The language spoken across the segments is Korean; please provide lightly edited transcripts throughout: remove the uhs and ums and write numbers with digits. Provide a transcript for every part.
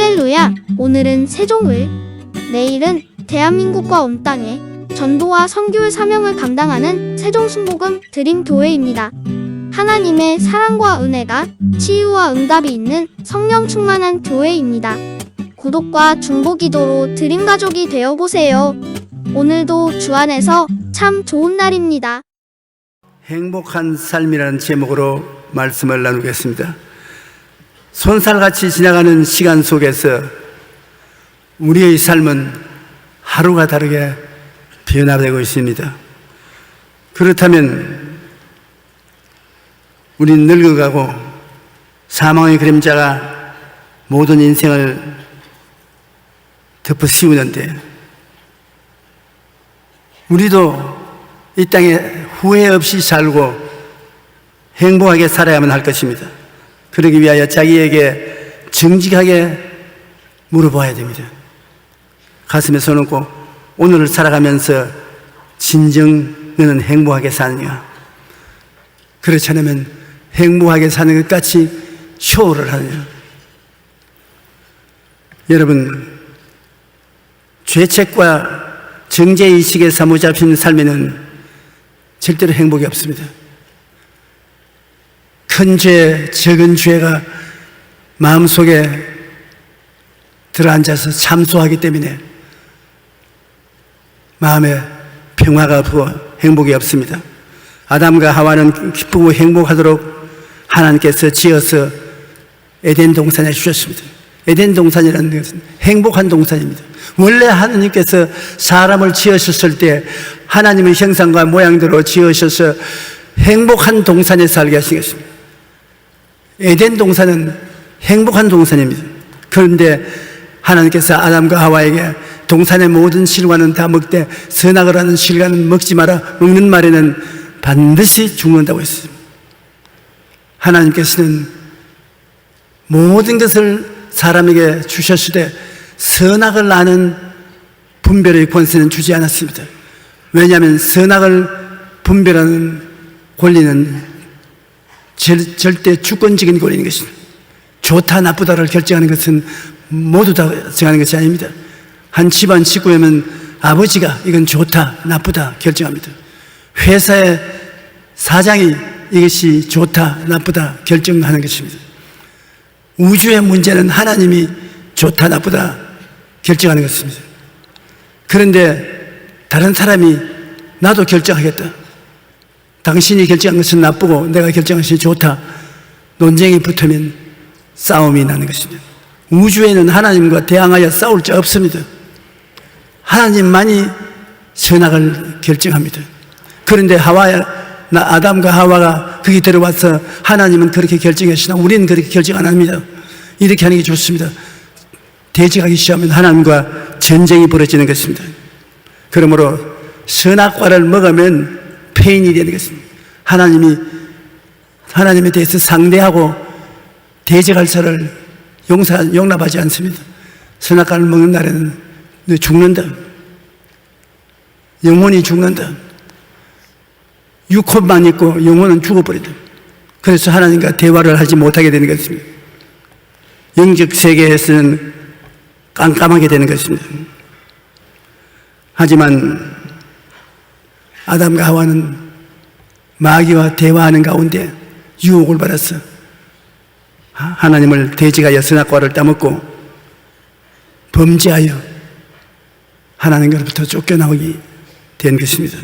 할렐루야! 오늘은 세종을, 내일은 대한민국과 온 땅에 전도와 선교의 사명을 감당하는 세종순복음 드림교회입니다. 하나님의 사랑과 은혜가 치유와 응답이 있는 성령 충만한 교회입니다. 구독과 중보기도로 드림가족이 되어보세요. 오늘도 주 안에서 참 좋은 날입니다. 행복한 삶이라는 제목으로 말씀을 나누겠습니다. 손살같이 지나가는 시간 속에서 우리의 삶은 하루가 다르게 변화되고 있습니다. 그렇다면 우린 늙어가고 사망의 그림자가 모든 인생을 덮어씌우는데 우리도 이 땅에 후회 없이 살고 행복하게 살아야만 할 것입니다. 그러기 위하여 자기에게 정직하게 물어봐야 됩니다. 가슴에 손 얹고 오늘을 살아가면서 진정 너는 행복하게 사느냐? 그렇지 않으면 행복하게 사는 것 같이 쇼를 하느냐? 여러분, 죄책과 정죄의식에 사로잡힌 삶에는 절대로 행복이 없습니다. 큰 죄, 적은 죄가 마음속에 들어앉아서 참소하기 때문에 마음에 평화가 없고 행복이 없습니다. 아담과 하와는 기쁘고 행복하도록 하나님께서 지어서 에덴 동산에 주셨습니다. 에덴 동산이라는 것은 행복한 동산입니다. 원래 하나님께서 사람을 지으셨을 때 하나님의 형상과 모양대로 지으셔서 행복한 동산에 살게 하신 것입니다. 에덴 동산은 행복한 동산입니다. 그런데 하나님께서 아담과 하와에게 동산의 모든 실과는 다 먹되 선악을 하는 실과는 먹지 마라. 먹는 말에는 반드시 죽는다고 했습니다. 하나님께서는 모든 것을 사람에게 주셨을 때 선악을 아는 분별의 권세는 주지 않았습니다. 왜냐하면 선악을 분별하는 권리는 절대 주권적인 권리인 것입니다. 좋다 나쁘다를 결정하는 것은 모두 다 정하는 것이 아닙니다. 한 집안 식구라면 아버지가 이건 좋다 나쁘다 결정합니다. 회사의 사장이 이것이 좋다 나쁘다 결정하는 것입니다. 우주의 문제는 하나님이 좋다 나쁘다 결정하는 것입니다. 그런데 다른 사람이 나도 결정하겠다, 당신이 결정한 것은 나쁘고 내가 결정한 것이 좋다, 논쟁이 붙으면 싸움이 나는 것입니다. 우주에는 하나님과 대항하여 싸울 자 없습니다. 하나님만이 선악을 결정합니다. 그런데 아담과 하와가 거기 들어와서 하나님은 그렇게 결정하시나 우리는 그렇게 결정 안 합니다. 이렇게 하는 게 좋습니다. 대적하기 시작하면 하나님과 전쟁이 벌어지는 것입니다. 그러므로 선악과를 먹으면 폐인이 되는 것입니다. 하나님에 대해서 상대하고 대적할 자를 용납하지 않습니다. 선악과를 먹는 날에는 너 죽는다. 영혼이 죽는다. 육혼만 있고 영혼은 죽어버린다. 그래서 하나님과 대화를 하지 못하게 되는 것입니다. 영적 세계에서는 깜깜하게 되는 것입니다. 하지만 아담과 하와는 마귀와 대화하는 가운데 유혹을 받았어. 하나님을 대적하여 선악과를 따먹고 범죄하여 하나님으로부터 쫓겨나오게 된 것입니다.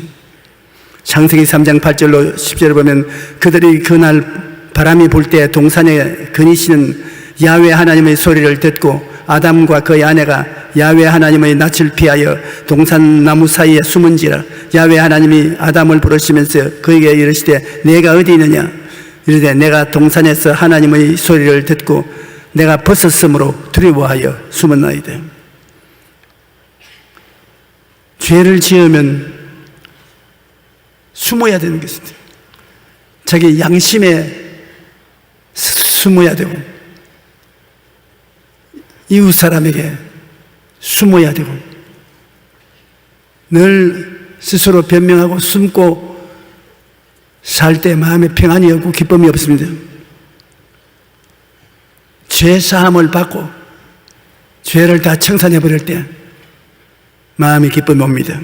창세기 3장 8절로 10절을 보면 그들이 그날 바람이 불 때 동산에 거니시는 야훼 하나님의 소리를 듣고 아담과 그의 아내가 야훼 하나님의 낯을 피하여 동산 나무 사이에 숨은지라. 야훼 하나님이 아담을 부르시면서 그에게 이르시되 내가 어디 있느냐? 이르되 내가 동산에서 하나님의 소리를 듣고 내가 벗었으므로 두려워하여 숨었나이다. 죄를 지으면 숨어야 되는 것입니다. 자기 양심에 숨어야 되고 이웃 사람에게 숨어야 되고 늘 스스로 변명하고 숨고 살 때 마음에 평안이 없고 기쁨이 없습니다. 죄 사함을 받고 죄를 다 청산해 버릴 때 마음이 기쁨이 옵니다.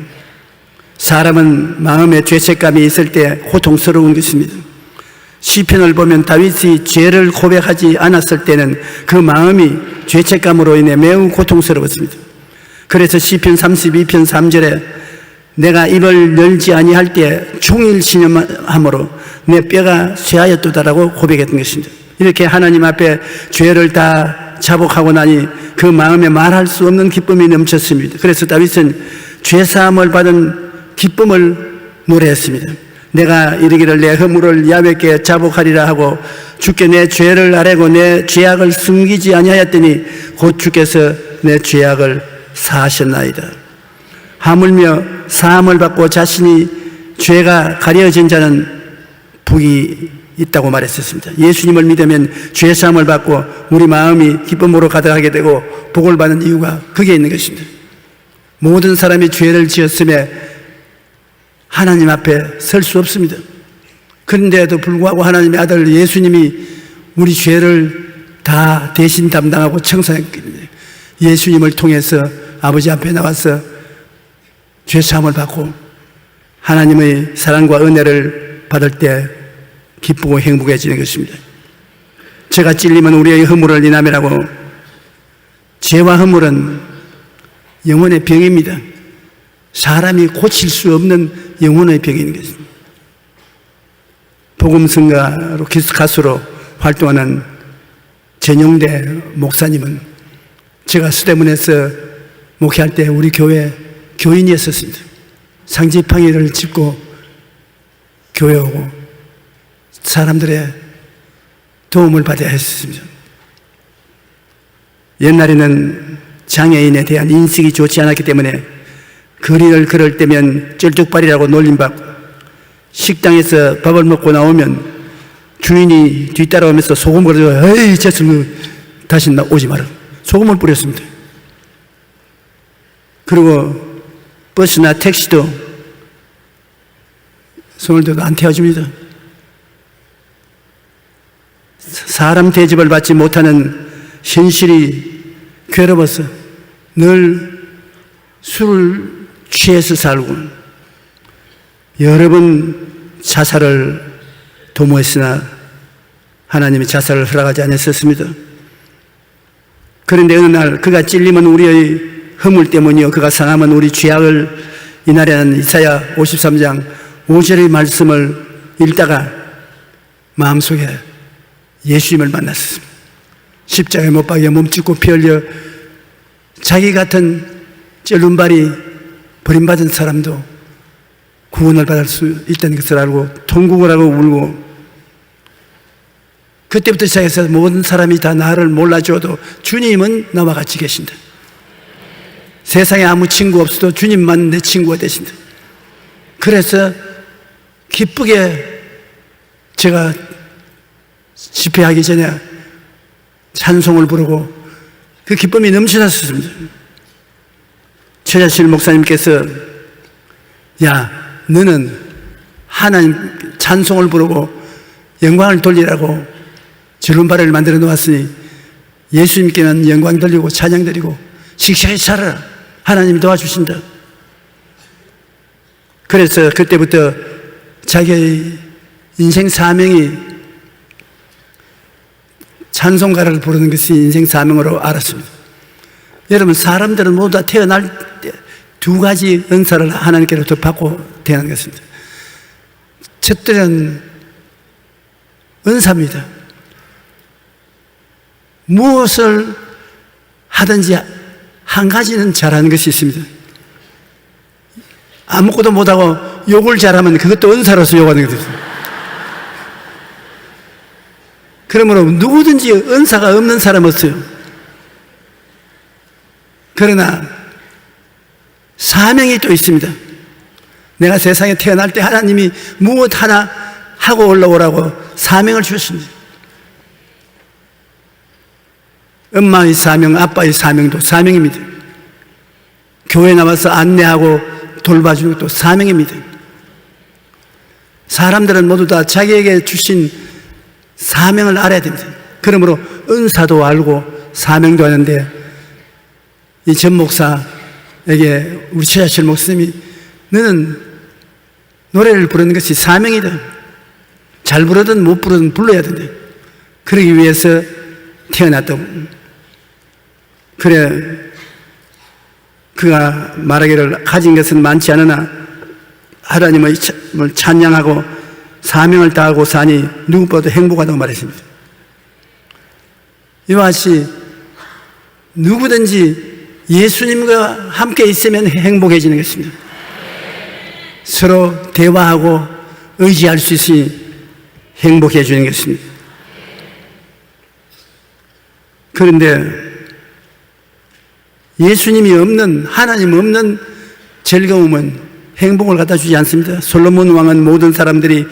사람은 마음에 죄책감이 있을 때 고통스러운 것입니다. 시편을 보면 다윗이 죄를 고백하지 않았을 때는 그 마음이 죄책감으로 인해 매우 고통스러웠습니다. 그래서 시편 32편 3절에 내가 입을 열지 아니할 때 종일 신음함으로 내 뼈가 쇠하였도다라고 고백했던 것입니다. 이렇게 하나님 앞에 죄를 다 자복하고 나니 그 마음에 말할 수 없는 기쁨이 넘쳤습니다. 그래서 다윗은 죄사함을 받은 기쁨을 노래했습니다. 내가 이르기를 내 허물을 야훼께 자복하리라 하고 주께 내 죄를 아뢰고 내 죄악을 숨기지 아니하였더니 곧 주께서 내 죄악을 사하셨나이다. 하물며 사함을 받고 자신이 죄가 가려진 자는 복이 있다고 말했었습니다. 예수님을 믿으면 죄사함을 받고 우리 마음이 기쁨으로 가득하게 되고 복을 받는 이유가 그게 있는 것입니다. 모든 사람이 죄를 지었음에 하나님 앞에 설 수 없습니다. 그런데도 불구하고 하나님의 아들 예수님이 우리 죄를 다 대신 담당하고 청산했기 때문에 예수님을 통해서 아버지 앞에 나와서 죄사함을 받고 하나님의 사랑과 은혜를 받을 때 기쁘고 행복해지는 것입니다. 죄가 찔리면 우리의 허물을 인하매라고. 죄와 허물은 영혼의 병입니다. 사람이 고칠 수 없는 영혼의 병이 있는 것입니다. 복음성가로 가수로 활동하는 전용대 목사님은 제가 서대문에서 목회할 때 우리 교회 교인이었었습니다. 상지팡이를 짚고 교회 오고 사람들의 도움을 받아야 했습니다. 옛날에는 장애인에 대한 인식이 좋지 않았기 때문에 거리를 걸을 때면 쩔뚝발이라고 놀림받고 식당에서 밥을 먹고 나오면 주인이 뒤따라오면서 소금을 뿌려서 에이 쟤들 다시 오지 마라 소금을 뿌렸습니다. 그리고 버스나 택시도 손을 들고 안 태워줍니다. 사람 대접을 받지 못하는 현실이 괴로워서 늘 술을 취해서 살고 여러 번 자살을 도모했으나 하나님이 자살을 허락하지 않았었습니다. 그런데 어느 날 그가 찔리면 우리의 허물 때문이요 그가 상하면 우리 죄악을 인하려는 이사야 53장 5절의 말씀을 읽다가 마음속에 예수님을 만났습니다. 십자가에 못 박여 몸짓고 피 흘려 자기 같은 쩔눈발이 버림받은 사람도 구원을 받을 수 있다는 것을 알고 통곡을 하고 울고 그때부터 시작해서 모든 사람이 다 나를 몰라줘도 주님은 나와 같이 계신다. 세상에 아무 친구 없어도 주님만 내 친구가 되신다. 그래서 기쁘게 제가 집회하기 전에 찬송을 부르고 그 기쁨이 넘쳐났습니다. 최자실 목사님께서 야 너는 하나님 찬송을 부르고 영광을 돌리라고 주름발을 만들어 놓았으니 예수님께는 영광 돌리고 찬양 드리고 씩씩하게 살아라. 하나님이 도와주신다. 그래서 그때부터 자기의 인생 사명이 찬송가를 부르는 것이 인생 사명으로 알았습니다. 여러분 사람들은 모두 다 태어날 때 두 가지 은사를 하나님께로부터 받고 태어난 것입니다. 첫째는 은사입니다. 무엇을 하든지 한 가지는 잘하는 것이 있습니다. 아무것도 못하고 욕을 잘하면 그것도 은사로서 욕하는 것입니다. 그러므로 누구든지 은사가 없는 사람 없어요. 그러나 사명이 또 있습니다. 내가 세상에 태어날 때 하나님이 무엇 하나 하고 올라오라고 사명을 주셨습니다. 엄마의 사명, 아빠의 사명도 사명입니다. 교회 나와서 안내하고 돌봐주는 것도 사명입니다. 사람들은 모두 다 자기에게 주신 사명을 알아야 됩니다. 그러므로 은사도 알고 사명도 하는데 이 전 목사에게 우리 최하철 목사님이 너는 노래를 부르는 것이 사명이다. 잘 부르든 못 부르든 불러야 된다. 그러기 위해서 태어났다고. 그래, 그가 말하기를 가진 것은 많지 않으나 하나님을 찬양하고 사명을 다하고 사니 누구보다도 행복하다고 말했습니다. 이와 같이 누구든지 예수님과 함께 있으면 행복해지는 것입니다. 서로 대화하고 의지할 수 있으니 행복해지는 것입니다. 그런데 예수님이 없는, 하나님 없는 즐거움은 행복을 갖다 주지 않습니다. 솔로몬 왕은 모든 사람들이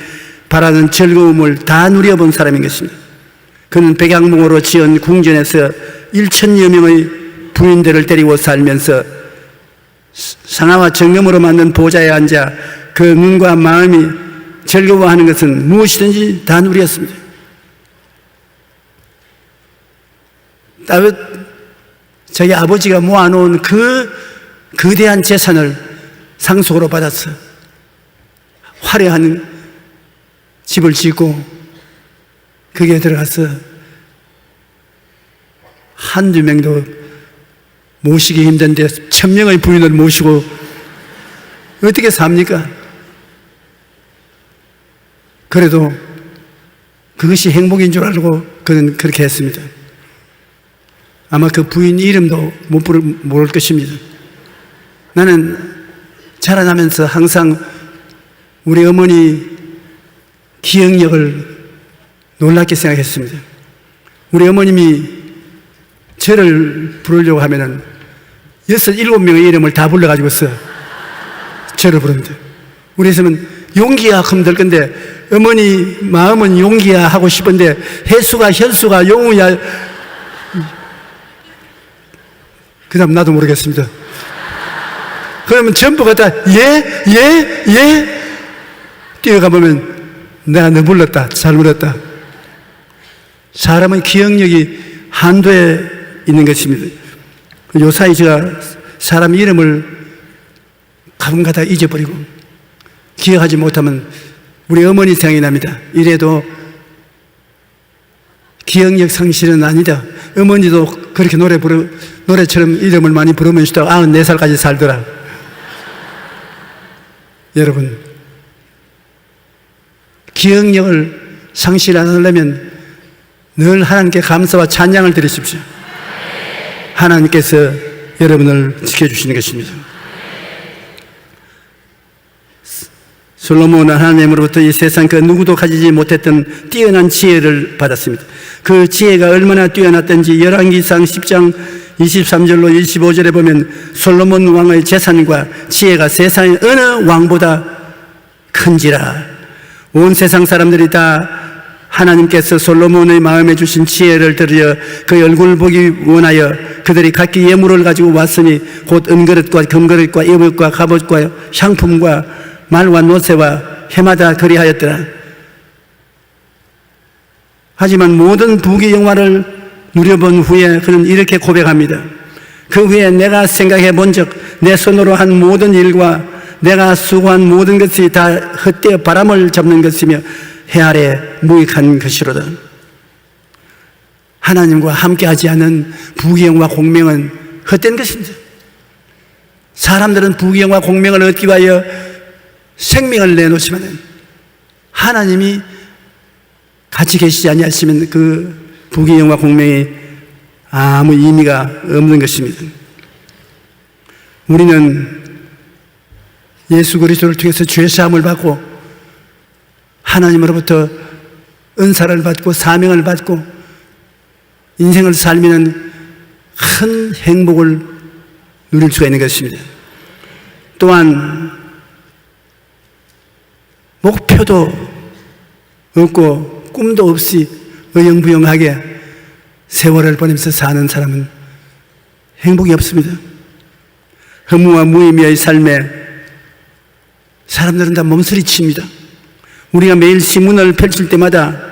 바라는 즐거움을 다 누려본 사람인 것입니다. 그는 백양목으로 지은 궁전에서 1,000여 명의 부인들을 데리고 살면서 상아와 정금으로 만든 보좌에 앉아 그 눈과 마음이 즐거워하는 것은 무엇이든지 다 누렸습니다. 다윗 자기 아버지가 모아놓은 그 거대한 재산을 상속으로 받았어. 화려한 집을 짓고 거기에 들어가서 한두 명도 모시기 힘든데 1,000명의 부인을 모시고 어떻게 삽니까? 그래도 그것이 행복인 줄 알고 그는 그렇게 했습니다. 아마 그 부인 이름도 모를 것입니다. 나는 자라나면서 항상 우리 어머니 기억력을 놀랍게 생각했습니다. 우리 어머님이 저를 부르려고 하면은 6, 7명의 이름을 다 불러가지고서 저를 부릅니다. 우리 집은 용기야 하면 될 건데 어머니 마음은 용기야 하고 싶은데 혜수가, 현수가, 용우야, 그 다음 나도 모르겠습니다. 그러면 전부가 다 예 뛰어가보면 내가 너 불렀다, 잘 불렀다. 사람의 기억력이 한도에 있는 것입니다. 요사이 제가 사람 이름을 가끔가다 잊어버리고 기억하지 못하면 우리 어머니 생각이 납니다. 이래도 기억력 상실은 아니다. 어머니도 그렇게 노래처럼 이름을 많이 부르면서도 94살까지 살더라. 여러분, 기억력을 상실 안 하려면 늘 하나님께 감사와 찬양을 드리십시오. 하나님께서 여러분을 지켜주시는 것입니다. 솔로몬은 하나님으로부터 이 세상 그 누구도 가지지 못했던 뛰어난 지혜를 받았습니다. 그 지혜가 얼마나 뛰어났던지 열왕기상 10장 23절로 25절에 보면 솔로몬 왕의 재산과 지혜가 세상의 어느 왕보다 큰지라. 온 세상 사람들이 다 하나님께서 솔로몬의 마음에 주신 지혜를 들여 그 얼굴 보기 원하여 그들이 각기 예물을 가지고 왔으니 곧 은그릇과 금그릇과 이불과 갑옷과 향품과 말과 노새와 해마다 그리하였더라. 하지만 모든 부귀 영화를 누려본 후에 그는 이렇게 고백합니다. 그 후에 내가 생각해 본 적 내 손으로 한 모든 일과 내가 수고한 모든 것이 다 헛되어 바람을 잡는 것이며 해 아래 무익한 것이로다. 하나님과 함께하지 않은 부귀영화 공명은 헛된 것입니다. 사람들은 부귀영화 공명을 얻기 위하여 생명을 내놓지만 하나님이 같이 계시지 아니하시면 그 부귀영화 공명이 아무 의미가 없는 것입니다. 우리는 예수 그리스도를 통해서 죄사함을 받고 하나님으로부터 은사를 받고 사명을 받고 인생을 살면 큰 행복을 누릴 수가 있는 것입니다. 또한 목표도 없고 꿈도 없이 어영부영하게 세월을 보내면서 사는 사람은 행복이 없습니다. 허무와 무의미의 삶에 사람들은 다 몸서리칩니다. 우리가 매일 신문을 펼칠 때마다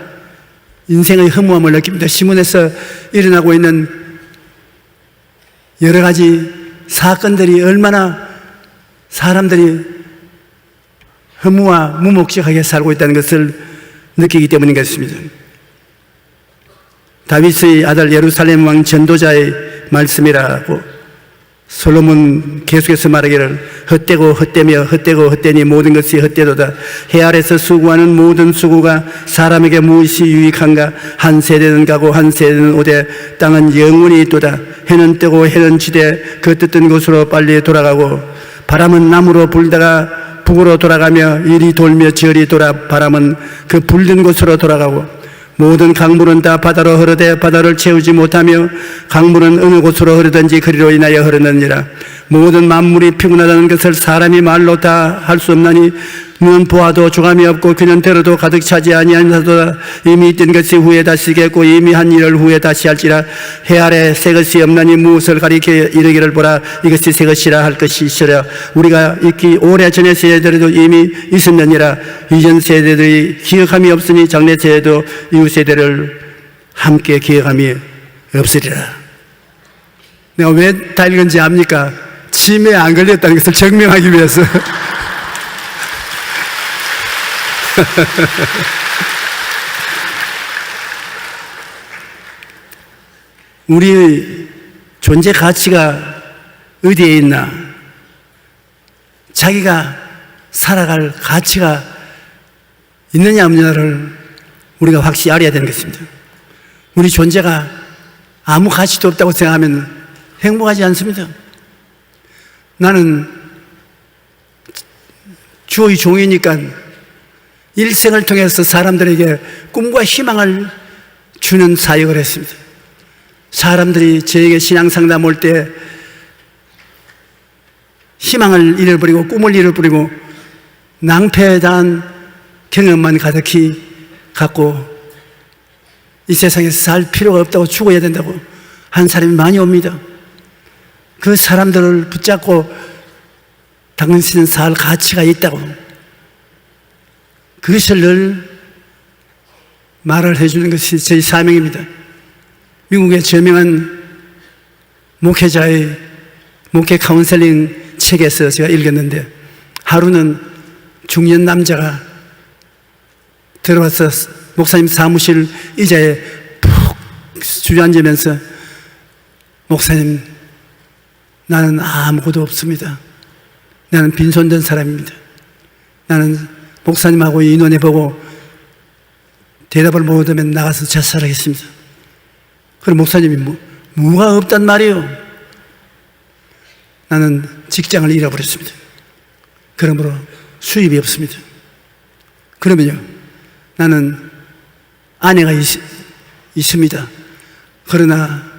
인생의 허무함을 느낍니다. 신문에서 일어나고 있는 여러 가지 사건들이 얼마나 사람들이 허무와 무목적하게 살고 있다는 것을 느끼기 때문인 것입니다. 다윗의 아들 예루살렘 왕 전도자의 말씀이라고 솔로몬 계속해서 말하기를 헛되고 헛되며 헛되고 헛되니 모든 것이 헛되도다. 해 아래서 수고하는 모든 수고가 사람에게 무엇이 유익한가. 한 세대는 가고 한 세대는 오되 땅은 영원히 있도다. 해는 뜨고 해는 지되 그 뜻된 곳으로 빨리 돌아가고 바람은 남으로 불다가 북으로 돌아가며 이리 돌며 저리 돌아 바람은 그 불든 곳으로 돌아가고 모든 강물은 다 바다로 흐르되 바다를 채우지 못하며 강물은 어느 곳으로 흐르든지 그리로 인하여 흐르느니라. 모든 만물이 피곤하다는 것을 사람이 말로 다 할 수 없나니 눈은 보아도 조감이 없고 그는 들어도 가득 차지 아니하도다. 이미 있던 것이 후에 다시 겠고 이미 한 일을 후에 다시 할지라. 해 아래 새 것이 없나니 무엇을 가리켜 이르기를 보라. 이것이 새 것이라 할 것이 있으랴. 우리가 있기 오래전의 세대들도 이미 있었느니라. 이전 세대들이 기억함이 없으니 장래 세대도 이후 세대를 함께 기억함이 없으리라. 내가 왜 다 읽은지 압니까? 치매에 안 걸렸다는 것을 증명하기 위해서. 우리의 존재 가치가 어디에 있나? 자기가 살아갈 가치가 있느냐 없느냐를 우리가 확실히 알아야 되는 것입니다. 우리 존재가 아무 가치도 없다고 생각하면 행복하지 않습니다. 나는 주의 종이니까 일생을 통해서 사람들에게 꿈과 희망을 주는 사역을 했습니다. 사람들이 저에게 신앙상담 올 때 희망을 잃어버리고 꿈을 잃어버리고 낭패에 대한 경험만 가득히 갖고 이 세상에서 살 필요가 없다고 죽어야 된다고 한 사람이 많이 옵니다. 그 사람들을 붙잡고 당신은 살 가치가 있다고 그것을 늘 말을 해주는 것이 저희 사명입니다. 미국의 저명한 목회자의 목회 카운셀링 책에서 제가 읽었는데 하루는 중년 남자가 들어와서 목사님 사무실 의자에 푹 주저앉으면서 목사님 나는 아무것도 없습니다. 나는 빈손된 사람입니다. 나는 목사님하고 의논해보고 대답을 못 하면 나가서 자살하겠습니다. 그럼 목사님이 뭐가 없단 말이에요? 나는 직장을 잃어버렸습니다. 그러므로 수입이 없습니다. 그러면요, 나는 아내가 있습니다. 그러나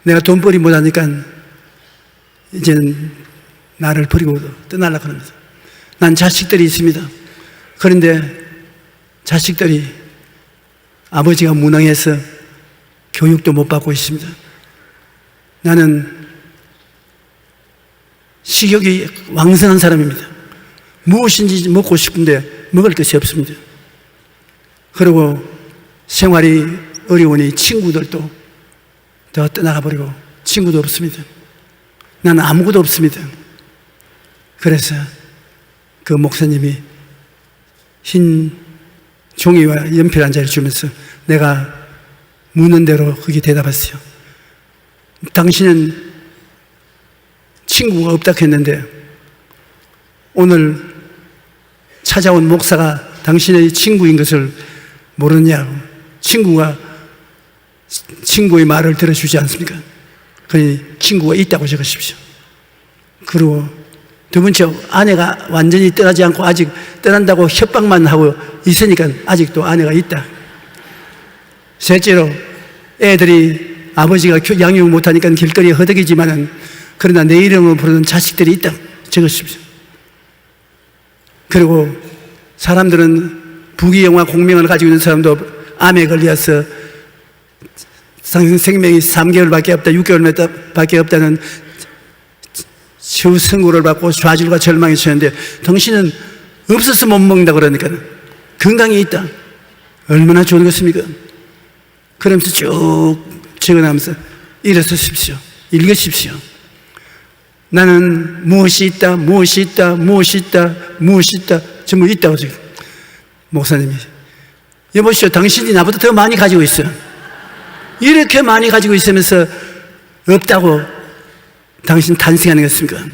내가 돈벌이 못하니까 이제는 나를 버리고 떠나려고 합니다. 난 자식들이 있습니다. 그런데 자식들이 아버지가 무능해서 교육도 못 받고 있습니다. 나는 식욕이 왕성한 사람입니다. 무엇인지 먹고 싶은데 먹을 것이 없습니다. 그리고 생활이 어려우니 친구들도 다 떠나가 버리고 친구도 없습니다. 나는 아무것도 없습니다. 그래서 그 목사님이 흰 종이와 연필 한 자를 주면서 내가 묻는 대로 그게 대답했어요. 당신은 친구가 없다고 했는데 오늘 찾아온 목사가 당신의 친구인 것을 모르느냐고. 친구의 말을 들어주지 않습니까? 그러니 친구가 있다고 적으십시오. 그리고 두 번째, 아내가 완전히 떠나지 않고 아직 떠난다고 협박만 하고 있으니까 아직도 아내가 있다. 셋째로, 애들이 아버지가 양육 못하니까 길거리에 허덕이지만은 그러나 내 이름으로 부르는 자식들이 있다 적으십시오. 그리고 사람들은 부귀영화 공명을 가지고 있는 사람도 암에 걸려서 생명이 3개월밖에 없다, 6개월밖에 없다는 최후 선고를 받고 좌절과 절망에 처했는데 당신은 없어서 못 먹는다 그러니까 건강이 있다. 얼마나 좋은 것입니까? 그러면서 쭉 적어나면서 일어서십시오. 읽으십시오. 나는 무엇이 있다, 무엇이 있다, 무엇이 있다, 무엇이 있다, 전부 있다고 지금. 목사님이. 여보시오, 당신이 나보다 더 많이 가지고 있어요. 이렇게 많이 가지고 있으면서 없다고 당신 탄생하는 것입니까?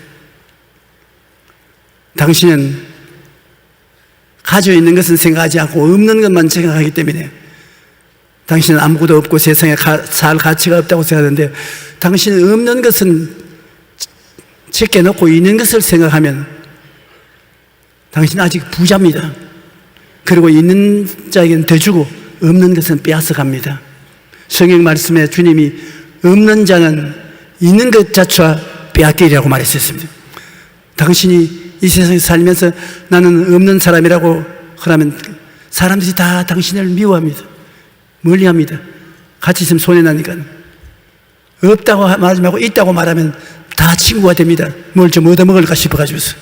당신은 가지고 있는 것은 생각하지 않고 없는 것만 생각하기 때문에 당신은 아무것도 없고 세상에 살 가치가 없다고 생각하는데 당신은 없는 것은 제껴놓고 있는 것을 생각하면 당신은 아직 부자입니다. 그리고 있는 자에게는 더 주고 없는 것은 빼앗아 갑니다. 성경 말씀에 주님이 없는 자는 있는 것 자체와 빼앗기리라고 말했었습니다. 당신이 이 세상에 살면서 나는 없는 사람이라고 그러면 사람들이 다 당신을 미워합니다. 멀리합니다. 같이 있으면 손해나니까. 없다고 말하지 말고 있다고 말하면 다 친구가 됩니다. 뭘 좀 얻어먹을까 싶어가지고서.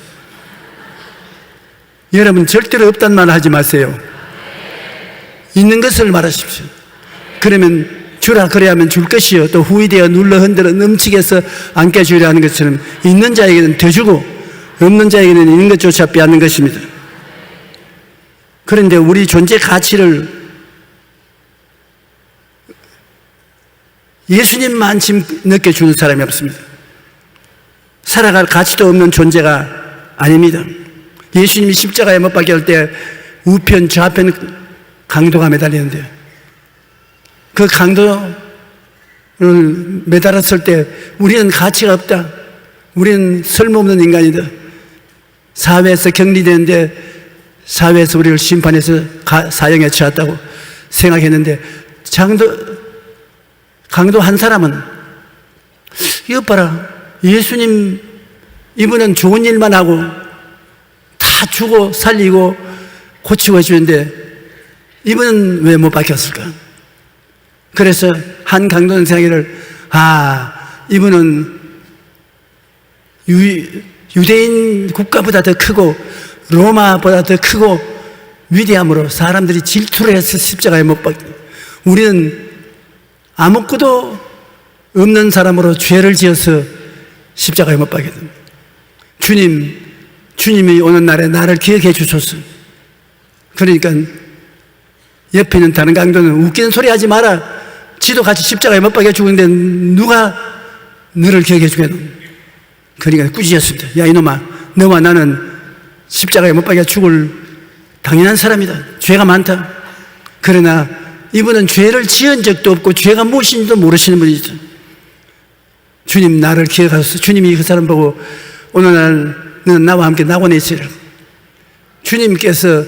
여러분 절대로 없다는 말 하지 마세요. 있는 것을 말하십시오. 그러면 주라 그래야만 줄 것이요 또 후이되어 눌러 흔들어 넘치게 해서 안게 주려 하는 것처럼 있는 자에게는 더 주고 없는 자에게는 있는 것조차 빼앗는 것입니다. 그런데 우리 존재 가치를 예수님만큼 느껴주는 사람이 없습니다. 살아갈 가치도 없는 존재가 아닙니다. 예수님이 십자가에 못 박힐 때 우편 좌편 강도가 매달리는데 그 강도를 매달았을 때 우리는 가치가 없다. 우리는 쓸모없는 인간이다. 사회에서 격리되는데 사회에서 우리를 심판해서 사형에 처했다고 생각했는데 강도 한 사람은 이것 봐라. 예수님 이분은 좋은 일만 하고 다 주고 살리고 고치고 해주는데 이분은 왜 못 박혔을까? 그래서 한 강도는 생각하기를 이분은 유대인 국가보다 더 크고 로마보다 더 크고 위대함으로 사람들이 질투를 해서 십자가에 못 박혀. 우리는 아무것도 없는 사람으로 죄를 지어서 십자가에 못 박게 됩니다. 주님이 오는 날에 나를 기억해 주소서. 그러니까 옆에 있는 다른 강도는 웃기는 소리 하지 마라. 지도 같이 십자가에 못 박혀 죽는데 누가 너를 기억해 주겠노? 그러니까 꾸짖었습니다. 야 이놈아, 너와 나는 십자가에 못 박혀 죽을 당연한 사람이다. 죄가 많다. 그러나 이분은 죄를 지은 적도 없고 죄가 무엇인지도 모르시는 분이죠. 주님 나를 기억하소서. 주님이 그 사람 보고 오늘 날 너는 나와 함께 낙원에 있으라. 주님께서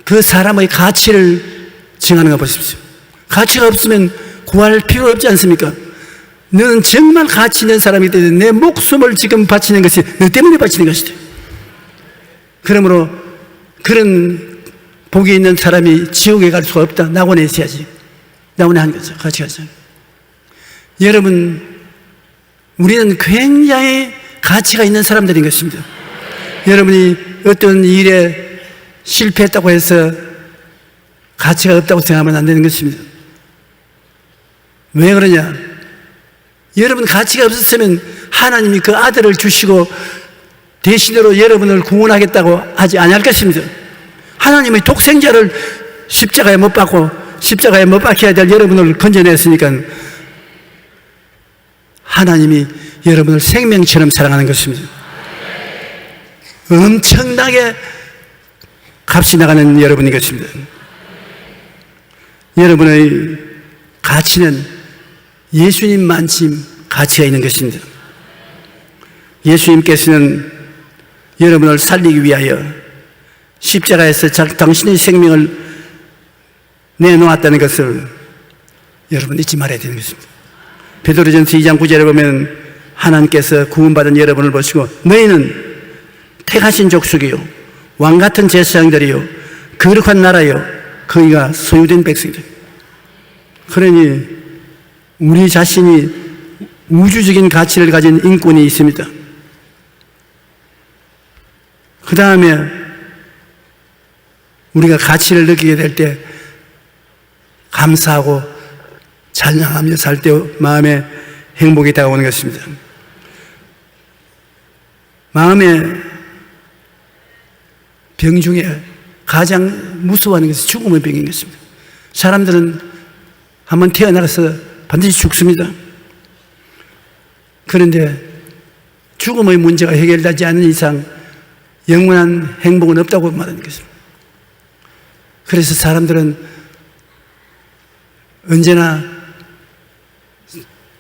그 사람의 가치를 정하는 거 보십시오. 가치가 없으면 구할 필요가 없지 않습니까? 너는 정말 가치 있는 사람이기 때문에 내 목숨을 지금 바치는 것이 너 때문에 바치는 것이다. 그러므로 그런 복이 있는 사람이 지옥에 갈 수가 없다. 낙원에 있어야지. 낙원에 한 거죠. 같이 가죠. 여러분, 우리는 굉장히 가치가 있는 사람들인 것입니다. 여러분이 어떤 일에 실패했다고 해서 가치가 없다고 생각하면 안 되는 것입니다. 왜 그러냐? 여러분 가치가 없었으면 하나님이 그 아들을 주시고 대신으로 여러분을 구원하겠다고 하지 않을 것입니다. 하나님의 독생자를 십자가에 못 박고 십자가에 못 박혀야 될 여러분을 건져냈으니까 하나님이 여러분을 생명처럼 사랑하는 것입니다. 엄청나게 값이 나가는 여러분인 것입니다. 여러분의 가치는 예수님만큼 가치가 있는 것입니다. 예수님께서는 여러분을 살리기 위하여 십자가에서 당신의 생명을 내놓았다는 것을 여러분 잊지 말아야 되는 것입니다. 베드로전서 2장 9절에 보면 하나님께서 구원받은 여러분을 보시고 너희는 택하신 족속이요 왕같은 제사장들이요 거룩한 나라요 거기가 소유된 백성들. 그러니 우리 자신이 우주적인 가치를 가진 인권이 있습니다. 그 다음에 우리가 가치를 느끼게 될 때 감사하고 찬양하며 살 때 마음에 행복이 다가오는 것입니다. 마음의 병 중에 가장 무서워하는 것이 죽음의 병인 것입니다. 사람들은 한번 태어나서 반드시 죽습니다. 그런데 죽음의 문제가 해결되지 않는 이상 영원한 행복은 없다고 말하는 것입니다. 그래서 사람들은 언제나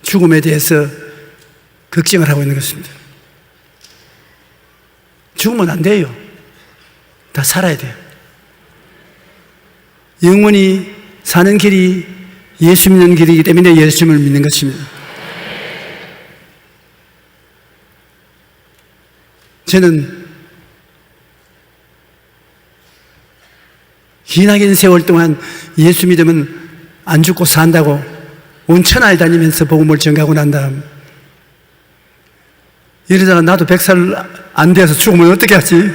죽음에 대해서 걱정을 하고 있는 것입니다. 죽으면 안 돼요. 다 살아야 돼요. 영원히 사는 길이 예수 믿는 길이기 때문에 예수님을 믿는 것입니다. 저는 기나긴 세월 동안 예수 믿으면 안 죽고 산다고 온 천하에 다니면서 복음을 전가하고 난 다음 이러다가 나도 100살 안 돼서 죽으면 어떻게 하지?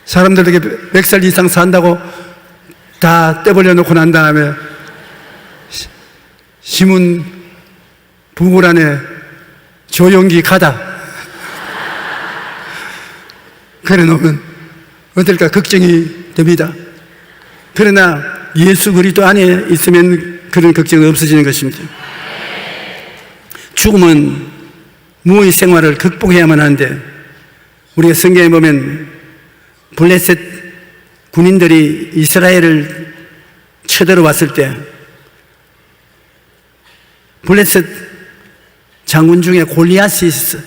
사람들에게 100살 이상 산다고 다 떼버려 놓고 난 다음에 신문 부고란에 조용기 가다 그래 놓으면 어떨까 걱정이 됩니다. 그러나 예수 그리스도 안에 있으면 그런 걱정은 없어지는 것입니다. 죽음은 무의 생활을 극복해야만 하는데 우리가 성경에 보면 블레셋 군인들이 이스라엘을 쳐들어왔을 때 블레셋 장군 중에 골리앗이 있었어.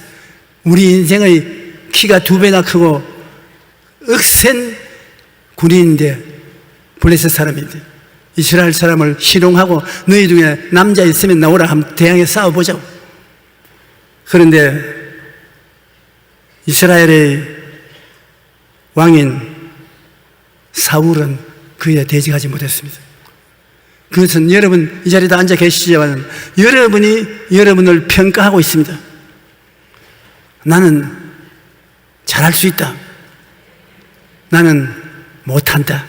우리 인생의 키가 2배나 크고 억센 군인인데 블레셋 사람인데 이스라엘 사람을 희롱하고 너희 중에 남자 있으면 나오라 한번 대항해 싸워보자고. 그런데 이스라엘의 왕인 사울은 그에 대적하지 못했습니다. 그것은 여러분 이 자리에 앉아 계시지만 여러분이 여러분을 평가하고 있습니다. 나는 잘할 수 있다. 나는 못한다.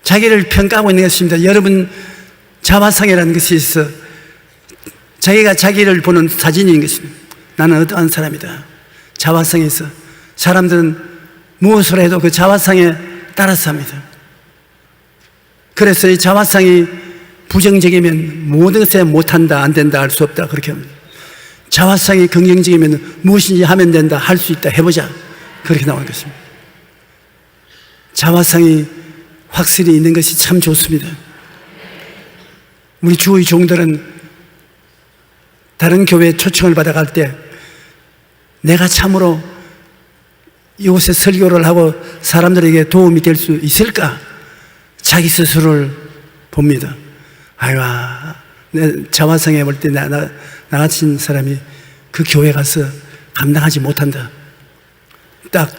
자기를 평가하고 있는 것입니다. 여러분 자화상이라는 것이 있어 자기가 자기를 보는 사진인 것입니다. 나는 어떠한 사람이다. 자화상에서 사람들은 무엇을 해도 그 자화상에 따라서 합니다. 그래서 이 자화상이 부정적이면 모든 것에 못한다, 안 된다, 할 수 없다 그렇게 합니다. 자화상이 긍정적이면 무엇인지 하면 된다, 할 수 있다, 해보자 그렇게 나오는 것입니다. 자화상이 확실히 있는 것이 참 좋습니다. 우리 주의 종들은 다른 교회에 초청을 받아갈 때 내가 참으로 이곳에 설교를 하고 사람들에게 도움이 될 수 있을까? 자기 스스로를 봅니다. 아유, 내 자화상에 볼 때 나 같은 사람이 그 교회 가서 감당하지 못한다. 딱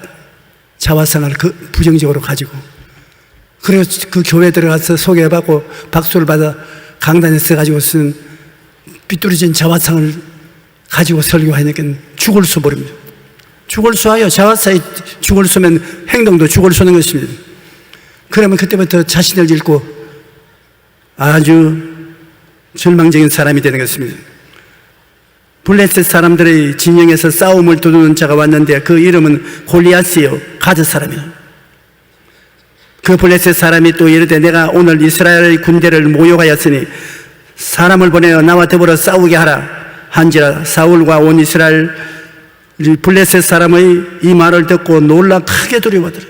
자화상을 부정적으로 가지고 그리고 그 교회에 들어가서 소개받고 박수를 받아 강단에 서가지고 쓴 삐뚤어진 자화상을 가지고 설교하니까 죽을 수 버립니다. 죽을 수하여 자화상이 죽을 수면 행동도 죽을 수는 것입니다. 그러면 그때부터 자신을 잃고 아주 절망적인 사람이 되는 것입니다. 블레셋 사람들의 진영에서 싸움을 두드는 자가 왔는데 그 이름은 골리앗이요 가드 사람이에요. 그 블레셋 사람이 또 이르되 내가 오늘 이스라엘의 군대를 모욕하였으니 사람을 보내어 나와 더불어 싸우게 하라 한지라 사울과 온 이스라엘 블레셋 사람의 이 말을 듣고 놀라 크게 두려워하더라.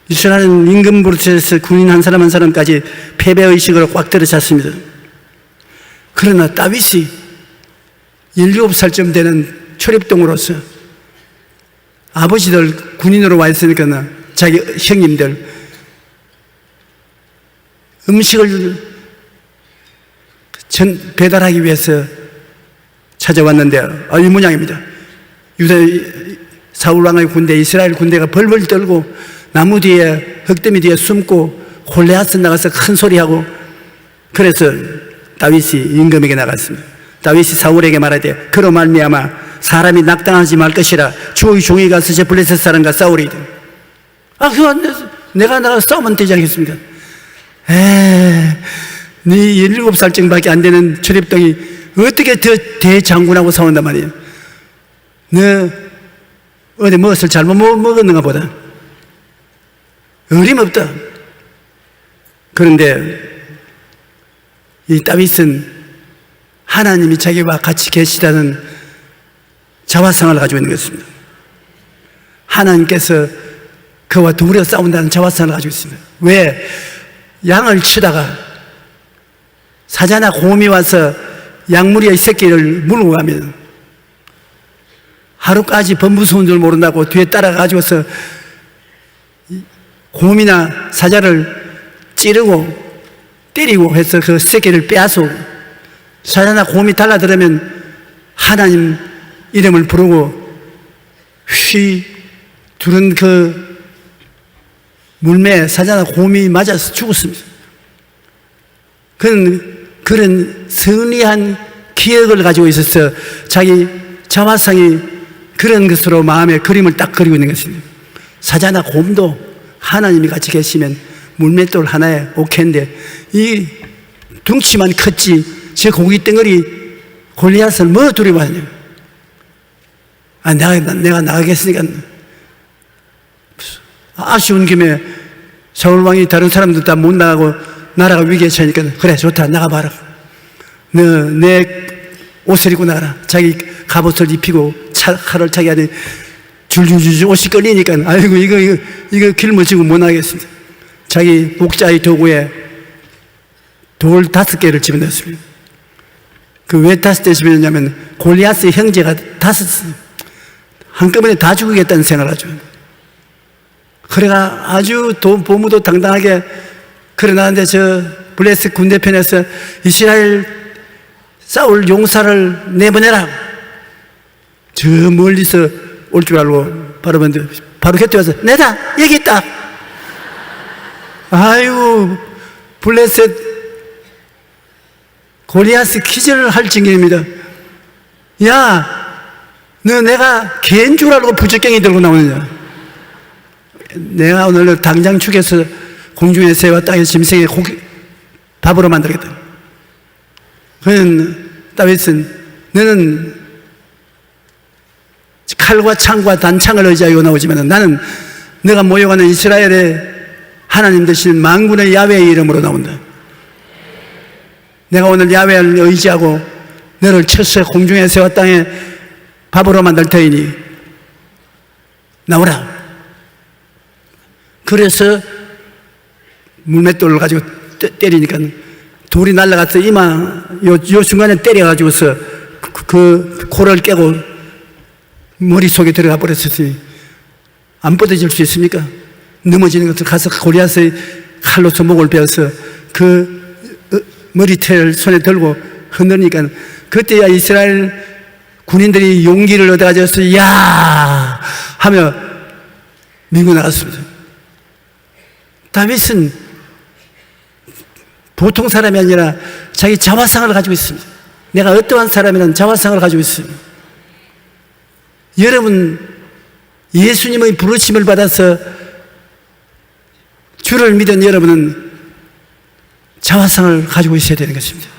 이스라엘은 임금 브루스에서 군인 한 사람 한 사람까지 패배의식으로 꽉 들어찼습니다. 그러나 다윗이 17살쯤 되는 초립동으로서 아버지들 군인으로 와 있으니까 자기 형님들 음식을 배달하기 위해서 찾아왔는데 이 모양입니다. 유다 사울왕의 군대 이스라엘 군대가 벌벌 떨고 나무 뒤에 흙더미 뒤에 숨고 골리앗은 나가서 큰 소리하고 그래서 다윗이 임금에게 나갔습니다. 다윗이 사울에게 말하되 그로 말미암아 사람이 낙당하지 말 것이라 주의 종이 가서 제 블레셋 사람과 싸우리이다. 그거 내가 나가서 싸우면 되지 않겠습니까? 네 17살쯤밖에 안 되는 초립동이 어떻게 더 대장군하고 싸운단 말이에요. 너 어디 무엇을 잘못 먹었는가 보다. 어림없다. 그런데 이 다윗은 하나님이 자기와 같이 계시다는 자화상을 가지고 있는 것입니다. 하나님께서 그와 둘이서 싸운다는 자화상을 가지고 있습니다. 왜? 양을 치다가 사자나 곰이 와서 양무리의 새끼를 물고 가면 하루까지 범부수인 줄 모른다고 뒤에 따라가지고서 곰이나 사자를 찌르고 때리고 해서 그 새끼를 빼앗고 사자나 곰이 달라들으면 하나님 이름을 부르고 둘은 그 물매에 사자나 곰이 맞아서 죽었습니다. 그런 선리한 기억을 가지고 있어서 자기 자화상이 그런 것으로 마음에 그림을 딱 그리고 있는 것입니다. 사자나 곰도 하나님이 같이 계시면 물맷돌 하나에 오케인데 이 둥치만 컸지 제 고기 덩어리 골리앗을 뭐 두려워하냐. 내가 나가겠으니까 아쉬운 김에 사울왕이 다른 사람들 다 못 나가고 나라가 위기에 처하니까 그래 좋다 나가봐라. 너 내 옷을 입고 나가라. 자기 갑옷을 입히고 칼을 자기 안에 줄줄줄 옷이 끌리니까 아이고 이거 길머지고 못 나가겠습니다. 자기 목자의 도구에 돌 5개를 집어넣었습니다. 그 왜 5개 집어넣냐면 골리앗의 형제가 5 한꺼번에 다 죽이겠다는 생각을 하죠. 그래가 아주 보무도 당당하게 그러나는데 저 블레셋 군대편에서 이스라엘 싸울 용사를 내보내라. 저 멀리서 올 줄 알고 바로 곁에 와서 내다 여기 있다. 아이고 블레셋 골리앗이 기절을 할 지경입니다. 야, 너 내가 개인 줄 알고 부적경이 들고 나오느냐. 내가 오늘 당장 죽여서 공중의 새와 땅의 짐승의 밥으로 만들겠다. 그는 다윗은 너는 칼과 창과 단창을 의지하고 나오지만 나는 내가 모여가는 이스라엘의 하나님 되시는 만군의 야훼의 이름으로 나온다. 내가 오늘 야훼를 의지하고 너를 쳐서 공중의 새와 땅의 밥으로 만들 터이니 나오라. 그래서 물맷돌을 가지고 때리니까 돌이 날아가서 이마 요 중간에 때려가지고서 그 코를 깨고 머릿속에 들어가 버렸으니 안 뻗어질 수 있습니까? 넘어지는 것을 가서 골리앗의 칼로서 목을 베어서 그 머리털을 손에 들고 흔들니까 그때야 이스라엘 군인들이 용기를 얻어가지고 야 하며 밀고 나갔습니다. 다윗은 보통 사람이 아니라 자기 자화상을 가지고 있습니다. 내가 어떠한 사람이란 자화상을 가지고 있습니다. 여러분 예수님의 부르심을 받아서 주를 믿은 여러분은 자화상을 가지고 있어야 되는 것입니다.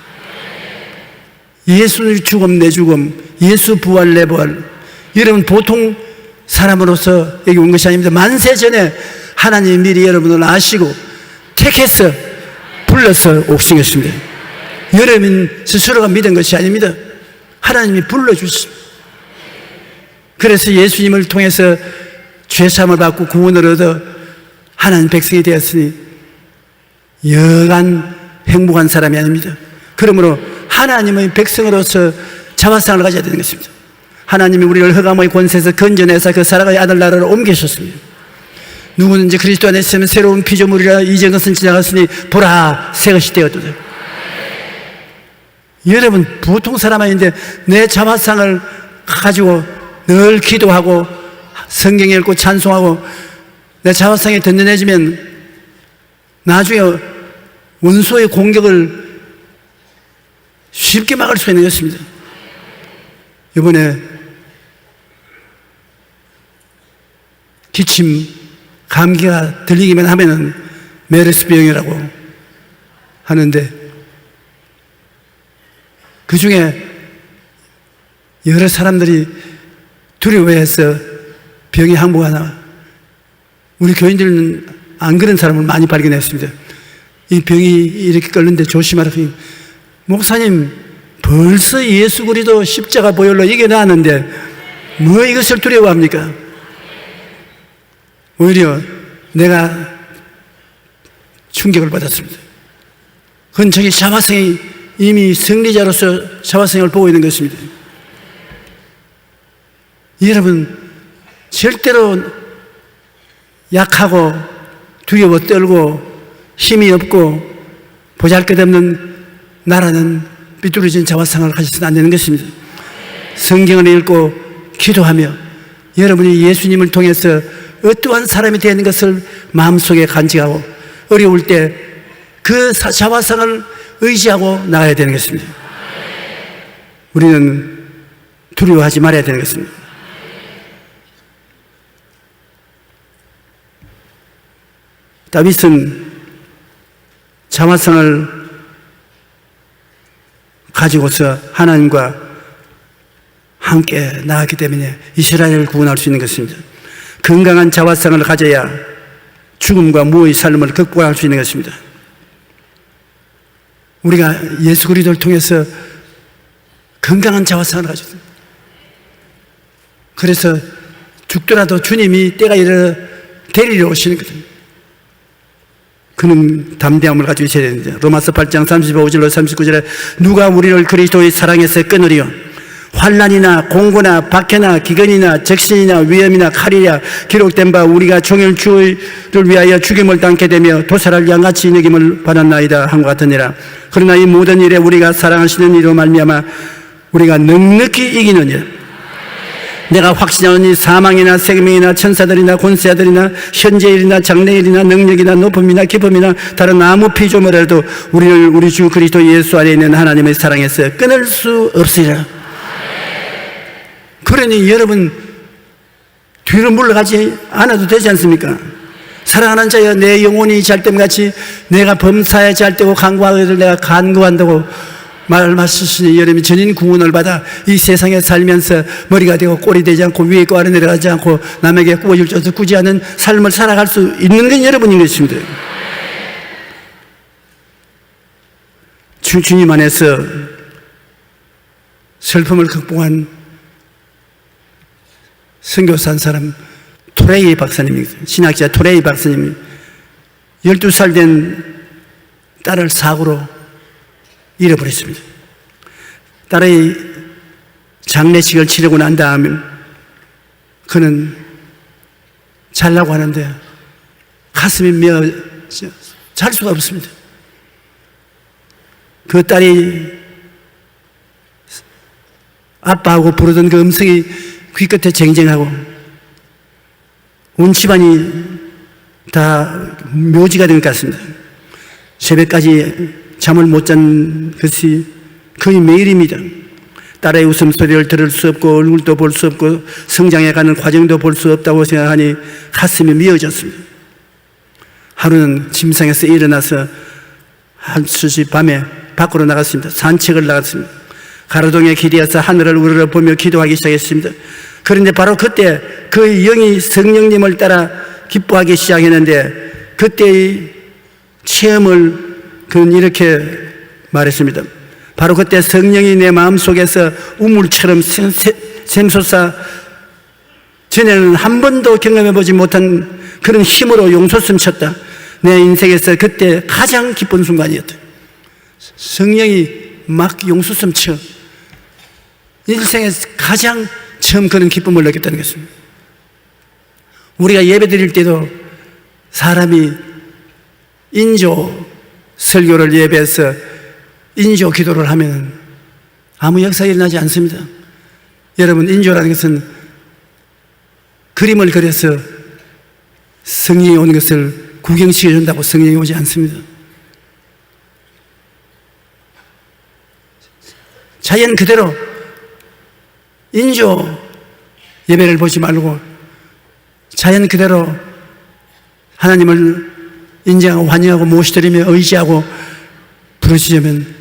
예수의 죽음 내 죽음, 예수 부활 내 부활. 여러분 보통 사람으로서 여기 온 것이 아닙니다. 만세 전에 하나님이 미리 여러분을 아시고 택해서 불러서 오신 것입니다. 여러분 스스로가 믿은 것이 아닙니다. 하나님이 불러주십니다. 그래서 예수님을 통해서 죄사함을 받고 구원을 얻어 하나님 백성이 되었으니 여간 행복한 사람이 아닙니다. 그러므로 하나님의 백성으로서 자화상을 가져야 되는 것입니다. 하나님이 우리를 흑암의 권세에서 건져내서 그 사랑의 아들 나라로 옮기셨습니다. 누구든지 그리스도 안에 있으면 새로운 피조물이라 이전 것은 지나갔으니 보라 새 것이 되었도다. 여러분 보통 사람 아닌데 내 자화상을 가지고 늘 기도하고 성경 읽고 찬송하고 내 자화상이 든든해지면 나중에 원수의 공격을 쉽게 막을 수 있는 것입니다. 이번에 기침, 감기가 들리기만 하면은 메르스병이라고 하는데 그 중에 여러 사람들이 두려워해서 병이 항복하나 우리 교인들은 안 그런 사람을 많이 발견했습니다. 이 병이 이렇게 끓는데 조심하라. 목사님, 벌써 예수 그리스도 십자가 보혈로 이겨놨는데 뭐 이것을 두려워합니까? 오히려 내가 충격을 받았습니다. 그건 저기 샤바성이 이미 승리자로서 샤바성을 보고 있는 것입니다. 여러분, 절대로 약하고 두려워 떨고 힘이 없고 보잘것없는 나라는 삐뚤어진 자화상을 가져서는 안 되는 것입니다. 성경을 읽고 기도하며 여러분이 예수님을 통해서 어떠한 사람이 되는 것을 마음속에 간직하고 어려울 때 그 자화상을 의지하고 나가야 되는 것입니다. 우리는 두려워하지 말아야 되는 것입니다. 다윗은 자화상을 가지고서 하나님과 함께 나갔기 때문에 이스라엘을 구원할 수 있는 것입니다. 건강한 자화상을 가져야 죽음과 무의 삶을 극복할 수 있는 것입니다. 우리가 예수 그리스도를 통해서 건강한 자화상을 가지고 그래서 죽더라도 주님이 때가 이르러 데리러 오시는 거죠. 그는 담대함을 가지고 있어야 됩니다. 로마서 8장 35절로 39절에 누가 우리를 그리스도의 사랑에서 끊으리요? 환난이나 공고나 박해나 기근이나 적신이나 위험이나 칼이야 기록된 바 우리가 종일 주를 위하여 죽임을 당게 되며 도살할 양같이 여김을 받았나이다 한 것 같으니라. 그러나 이 모든 일에 우리가 사랑하시는 이로 말미암아 우리가 넉넉히 이기느니라. 내가 확신하노니 사망이나 생명이나 천사들이나 권세자들이나 현재일이나 장래일이나 능력이나 높음이나 기쁨이나 다른 아무 피조물이라도 우리를 우리 주 그리스도 예수 안에 있는 하나님의 사랑에서 끊을 수 없으리라. 그러니 여러분 뒤로 물러가지 않아도 되지 않습니까? 사랑하는 자여 내 영혼이 잘됨같이 내가 범사에 잘되고 간구하거든 내가 간구한다고 말씀하시니 여러분이 전인 구원을 받아 이 세상에 살면서 머리가 되고 꼴이 되지 않고 위에 있고 아래 내려가지 않고 남에게 꾸어줄 줄도 꾸지 않은 삶을 살아갈 수 있는 건 여러분인 것입니다. 주님 안에서 슬픔을 극복한 선교사 한 사람 토레이 박사님입니다. 신학자 토레이 박사님이 12살 된 딸을 사고로 잃어버렸습니다. 딸의 장례식을 치르고 난 다음에 그는 자려고 하는데 가슴이 메어 잘 수가 없습니다. 그 딸이 아빠하고 부르던 그 음성이 귀끝에 쟁쟁하고 온 집안이 다 묘지가 된 것 같습니다. 새벽까지 잠을 못 잔 것이 거의 매일입니다. 딸의 웃음소리를 들을 수 없고 얼굴도 볼 수 없고 성장해가는 과정도 볼 수 없다고 생각하니 가슴이 미어졌습니다. 하루는 침상에서 일어나서 한 수시 밤에 밖으로 나갔습니다. 산책을 나갔습니다. 가로등에 길이어서 하늘을 우러러 보며 기도하기 시작했습니다. 그런데 바로 그때 그 영이 성령님을 따라 기뻐하기 시작했는데 그때의 체험을 그는 이렇게 말했습니다. 바로 그때 성령이 내 마음속에서 우물처럼 샘솟아 전에는 한 번도 경험해보지 못한 그런 힘으로 용솟음 쳤다. 내 인생에서 그때 가장 기쁜 순간이었다. 성령이 막 용솟음 쳐 인생에서 가장 처음 그런 기쁨을 느꼈다는 것입니다. 우리가 예배 드릴 때도 사람이 인조 설교를 예배해서 인조 기도를 하면 아무 역사가 일어나지 않습니다. 여러분, 인조라는 것은 그림을 그려서 성령이 오는 것을 구경시켜준다고 성령이 오지 않습니다. 자연 그대로 인조 예배를 보지 말고 자연 그대로 하나님을 인정하고 환영하고 모시드리며 의지하고 부르시려면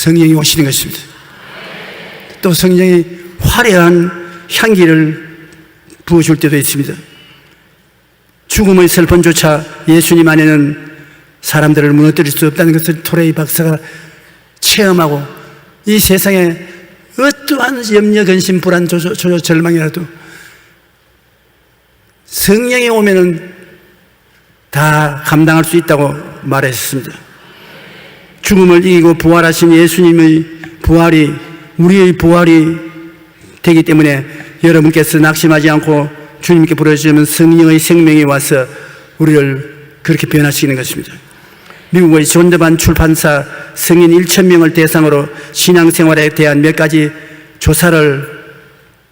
성령이 오시는 것입니다. 또 성령이 화려한 향기를 부어줄 때도 있습니다. 죽음의 슬픔조차 예수님 안에는 사람들을 무너뜨릴 수 없다는 것을 토레이 박사가 체험하고, 이 세상에 어떠한 염려, 근심, 불안, 조조, 절망이라도 성령이 오면은 다 감당할 수 있다고 말했습니다. 죽음을 이기고 부활하신 예수님의 부활이 우리의 부활이 되기 때문에 여러분께서 낙심하지 않고 주님께 부르짖으면 성령의 생명이 와서 우리를 그렇게 변화시키는 것입니다. 미국의 존드반 출판사 성인 1,000명을 대상으로 신앙생활에 대한 몇 가지 조사를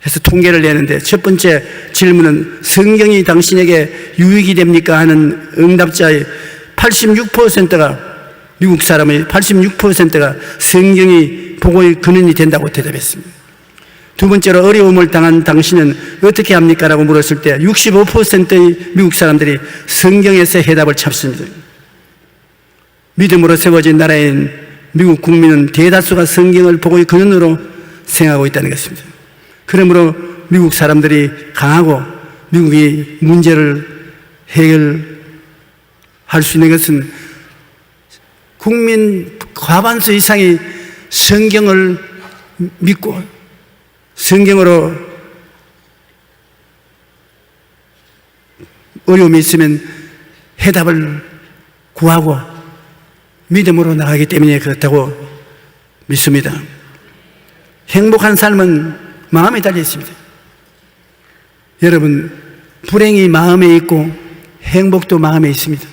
해서 통계를 내는데, 첫 번째 질문은 성경이 당신에게 유익이 됩니까? 하는 응답자의 86%가, 미국 사람의 86%가 성경이 복의 근원이 된다고 대답했습니다. 두 번째로 어려움을 당한 당신은 어떻게 합니까? 라고 물었을 때 65%의 미국 사람들이 성경에서 해답을 찾습니다. 믿음으로 세워진 나라인 미국 국민은 대다수가 성경을 복의 근원으로 생각하고 있다는 것입니다. 그러므로 미국 사람들이 강하고 미국이 문제를 해결할 수 있는 것은 국민 과반수 이상이 성경을 믿고 성경으로 어려움이 있으면 해답을 구하고 믿음으로 나가기 때문에 그렇다고 믿습니다. 행복한 삶은 마음에 달려 있습니다. 여러분, 불행이 마음에 있고 행복도 마음에 있습니다.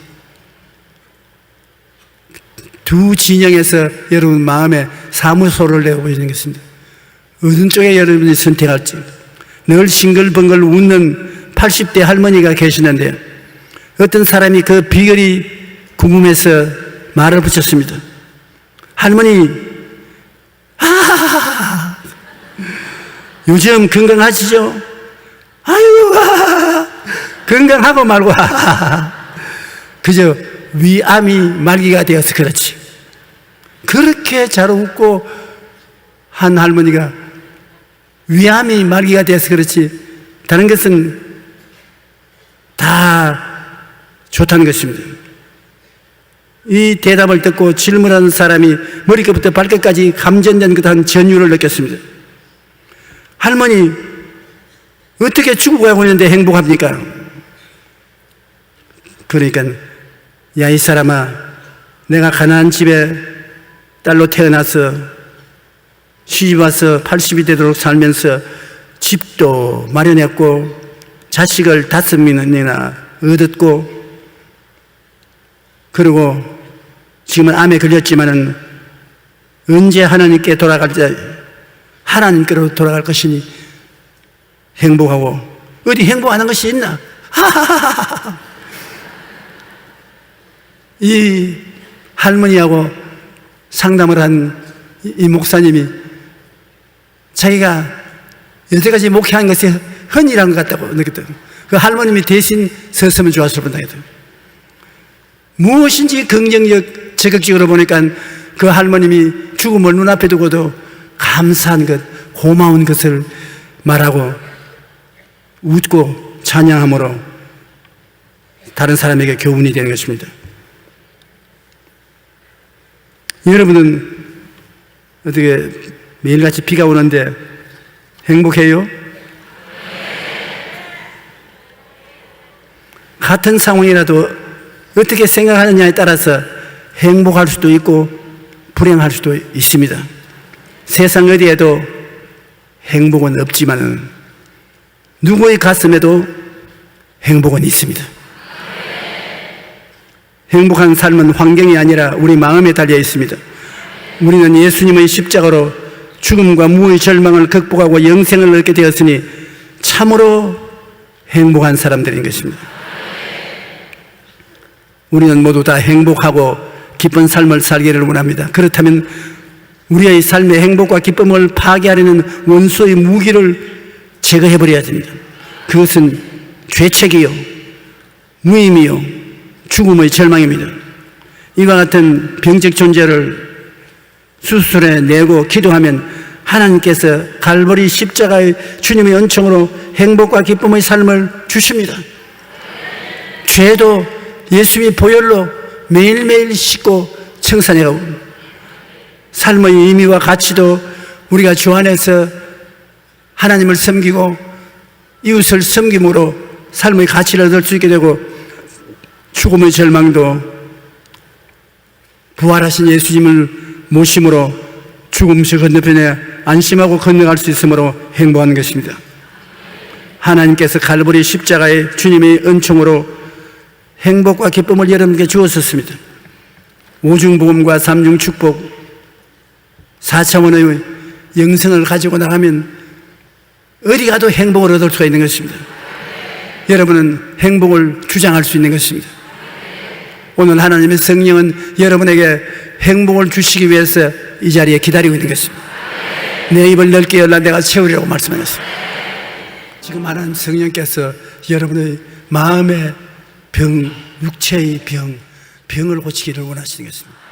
두 진영에서 여러분 마음에 사무소를 내고 있는 것입니다. 어느 쪽에 여러분이 선택할지. 늘 싱글벙글 웃는 80대 할머니가 계시는데요, 어떤 사람이 그 비결이 궁금해서 말을 붙였습니다. 할머니, 요즘 건강하시죠? 아유, 건강하고 말고 그저 위암이 말기가 되어서 그렇지. 그렇게 잘 웃고 한 할머니가 위암이 말기가 되어서 그렇지 다른 것은 다 좋다는 것입니다. 이 대답을 듣고 질문하는 사람이 머리끝부터 발끝까지 감전된 듯한 전율을 느꼈습니다. 할머니, 어떻게 죽어가고 있는데 행복합니까? 그러니까, 야, 이 사람아, 내가 가난한 집에 딸로 태어나서 시집와서 80이 되도록 살면서 집도 마련했고 자식을 5명이나 얻었고, 그리고 지금은 암에 걸렸지만은 언제 하나님께 돌아갈 때 하나님께로 돌아갈 것이니 행복하고, 어디 행복하는 것이 있나? 하하하하. 이 할머니하고 상담을 한 이 목사님이 자기가 여태까지 목회한 것이 헌일한 것 같다고 느꼈대요. 그 할머님이 대신 섰으면 좋았을 뻔하거든. 무엇인지 긍정적, 적극적으로 보니까 그 할머님이 죽음을 눈앞에 두고도 감사한 것, 고마운 것을 말하고 웃고 찬양함으로 다른 사람에게 교훈이 되는 것입니다. 여러분은 어떻게 매일같이 비가 오는데 행복해요? 같은 상황이라도 어떻게 생각하느냐에 따라서 행복할 수도 있고 불행할 수도 있습니다. 세상 어디에도 행복은 없지만 누구의 가슴에도 행복은 있습니다. 행복한 삶은 환경이 아니라 우리 마음에 달려 있습니다. 우리는 예수님의 십자가로 죽음과 무의 절망을 극복하고 영생을 얻게 되었으니 참으로 행복한 사람들인 것입니다. 우리는 모두 다 행복하고 기쁜 삶을 살기를 원합니다. 그렇다면 우리의 삶의 행복과 기쁨을 파괴하려는 원수의 무기를 제거해버려야 됩니다. 그것은 죄책이요, 무의미요, 죽음의 절망입니다. 이와 같은 병적 존재를 수술해 내고 기도하면 하나님께서 갈보리 십자가의 주님의 은총으로 행복과 기쁨의 삶을 주십니다. 죄도 예수님의 보혈로 매일매일 씻고 청산해가고 삶의 의미와 가치도 우리가 주 안에서 하나님을 섬기고 이웃을 섬김으로 삶의 가치를 얻을 수 있게 되고 죽음의 절망도 부활하신 예수님을 모심으로 죽음의 건너편에 안심하고 건너갈 수 있으므로 행복한 것입니다. 하나님께서 갈보리 십자가의 주님의 은총으로 행복과 기쁨을 여러분께 주었었습니다. 오중복음과 삼중축복 4차원의 영성을 가지고 나가면 어디 가도 행복을 얻을 수가 있는 것입니다. 여러분은 행복을 주장할 수 있는 것입니다. 오늘 하나님의 성령은 여러분에게 행복을 주시기 위해서 이 자리에 기다리고 있는 것입니다. 내 입을 넓게 열라 내가 채우리라고 말씀하셨습니다. 지금 하나님 성령께서 여러분의 마음의 병, 육체의 병을 고치기를 원하시는 것입니다.